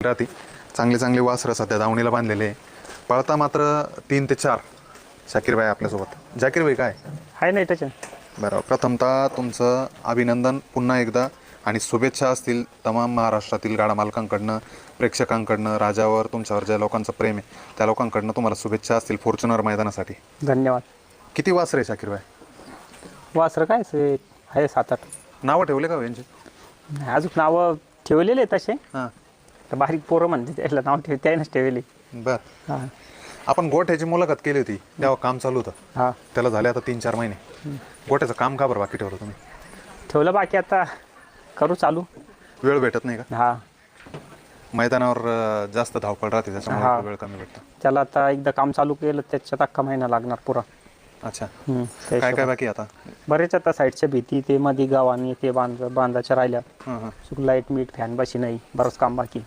राहते चांगले चांगले वासरं सध्या दावणीला बांधलेले पळता मात्र 3 ते 4 शाकीरबाई आपल्यासोबत. जाकीरबाई काय आहे नाही त्याच्या. बरं, प्रथमतः तुमचं अभिनंदन पुन्हा एकदा आणि शुभेच्छा असतील तमाम महाराष्ट्रातील गाडा मालकांकडनं, प्रेक्षकांकडनं, राजावर तुमच्यावर ज्या लोकांचं प्रेम आहे त्या लोकांकडनं तुम्हाला शुभेच्छा असतील फॉर्च्युनर मैदानासाठी. धन्यवाद. किती वासरे शाकीरबाई? वासरं काय आहे 7-8. नावं ठेवले का हो यांचे? अजून नावं ठेवलेले आहेत तसे. हां तर बारीक पोरं म्हणते त्याला नाव त्यानेच ठेवले. बरं, हां आपण गोठ्याची मुलाखत केली होती तेव्हा काम चालू होतं, हां त्याला झाले आता 3-4 महिने. गोठ्याचं काम का बरं बाकी ठेवलं तुम्ही? ठेवलं बाकी आता करू चालू. वेळ भेटत नाही का? हां मैदानावर जास्त धावपळ राहते हां. त्याच्यामुळे वेळ कमी भेटतो. त्याला आता एकदा काम चालू केलं त्याच्यात अख्खा महिना लागणार पुरा. अच्छा, त्या काय काय हिशोबाने. बाकी आता? बरेच आता साईडच्या भीती ते मध्ये गावाने ते बांधाच्या राहिल्या. हां हां. लाईट मीठ फॅन बशी नाही बरंच काम बाकी.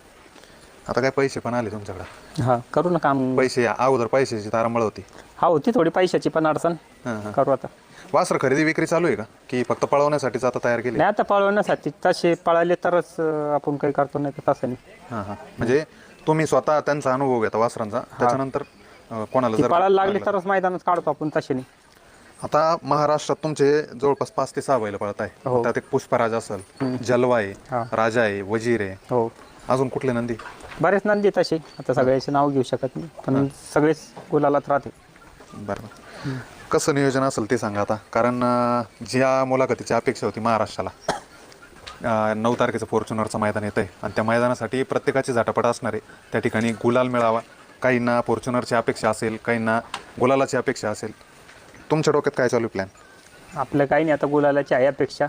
आता काय पैसे पण आले तुमच्याकडे? हां करू ना काम. पैसे अगोदर पैशाची तारांबळ होती. हा होती थोडी पैशाची पण अडचण. हां हां. करू आता. वासर खरेदी विक्री चालू आहे का की फक्त पळवण्यासाठीच आता तयार केली? नाही आता पळवण्यासाठी तसे पळाले तरच आपण काही करतो नाही तर तसं नाही. हां हां. म्हणजे तुम्ही स्वतः त्यांचा अनुभव घेता वासरांचा त्याच्यानंतर कोणाला ती जर पळायला लागली तरच मैदानात काढतो आपण तसे नाही. आता महाराष्ट्रात तुमचे जवळपास 5 ते 6 बैल पळत आहे. हो. त्यात एक पुष्पराज असेल, जलवा आहे, हां. राजा आहे, वजीर आहे, हो अजून कुठले नंदी? बरेच नंदी तसे आता सगळ्याचे नाव घेऊ शकत नाही पण सगळेच गुलालात राहते. बरं, कसं नियोजन असेल ते सांगा आता, कारण ज्या मुलाखतीची अपेक्षा होती महाराष्ट्राला 9 तारखेचं फॉर्च्युनरचं मैदान येतं आहे आणि त्या मैदानासाठी प्रत्येकाची झटापट असणार आहे. त्या ठिकाणी गुलाल मिळावा. काहींना फॉर्च्युनरची अपेक्षा असेल, काहींना गुलालाची अपेक्षा असेल. तुमच्या डोक्यात काय चालू प्लॅन? आपलं काही नाही आता गुलालाची आहे अपेक्षा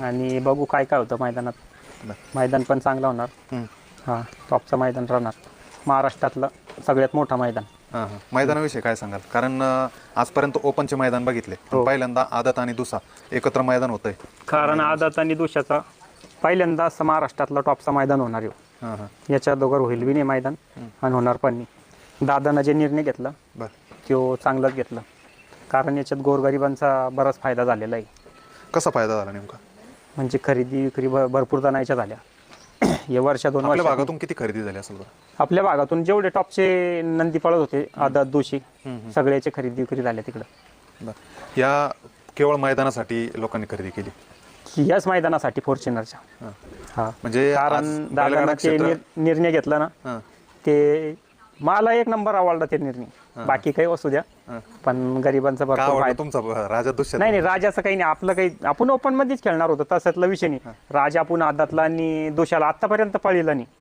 आणि बघू काय काय होतं मैदानात. मैदान पण चांगलं होणार. हां टॉपचं मैदान राहणार महाराष्ट्रातलं सगळ्यात मोठं मैदान. हां हां. मैदानाविषयी काय सांगाल? कारण आजपर्यंत ओपनचे मैदान बघितले, हो. पहिल्यांदा आदत आणि दुसा एकत्र मैदान होतंय. कारण आदात आणि दुशाचा पहिल्यांदा असं महाराष्ट्रातलं टॉपचं मैदान होणार आहे. हां हां. याच्या दोघर होईल बी नाही मैदान आणि होणार पण नाही. दादानं जे निर्णय घेतला बरं, तो चांगलाच घेतला कारण याच्यात गोरगरिबांचा बराच फायदा झालेला आहे. कसा फायदा झाला नेमका? म्हणजे खरेदी विक्री भरपूर जणांच्या झाल्या. या वर्षा 2 आपल्या वर्षात भागातून किती खरेदी झाली असेल बरं? आपल्या भागातून जेवढे टॉपचे नंदी पळत होते आदात दोषी सगळ्याची खरेदी विक्री झाल्या तिकडं. बरं, या केवळ मैदानासाठी लोकांनी खरेदी केली? याच मैदानासाठी फॉर्च्युनरच्या. हां. हा म्हणजे कारण आज दादानं बैलगाडा ते क्षेत्र- निर्णय घेतला ना हां ते मला एक नंबर आवडला ते निर्णय. बाकी काही असू द्या पण गरिबांचा का भरपूर आवडला फायदा. तुमचा राजा दुष्यंत? नाही नाही राजाचं काही नाही आपलं काही आपण ओपन मध्येच खेळणार होतो तसातला विषय नाही. राजा आपण आदातला आणि दोषाला आतापर्यंत पळीला नाही.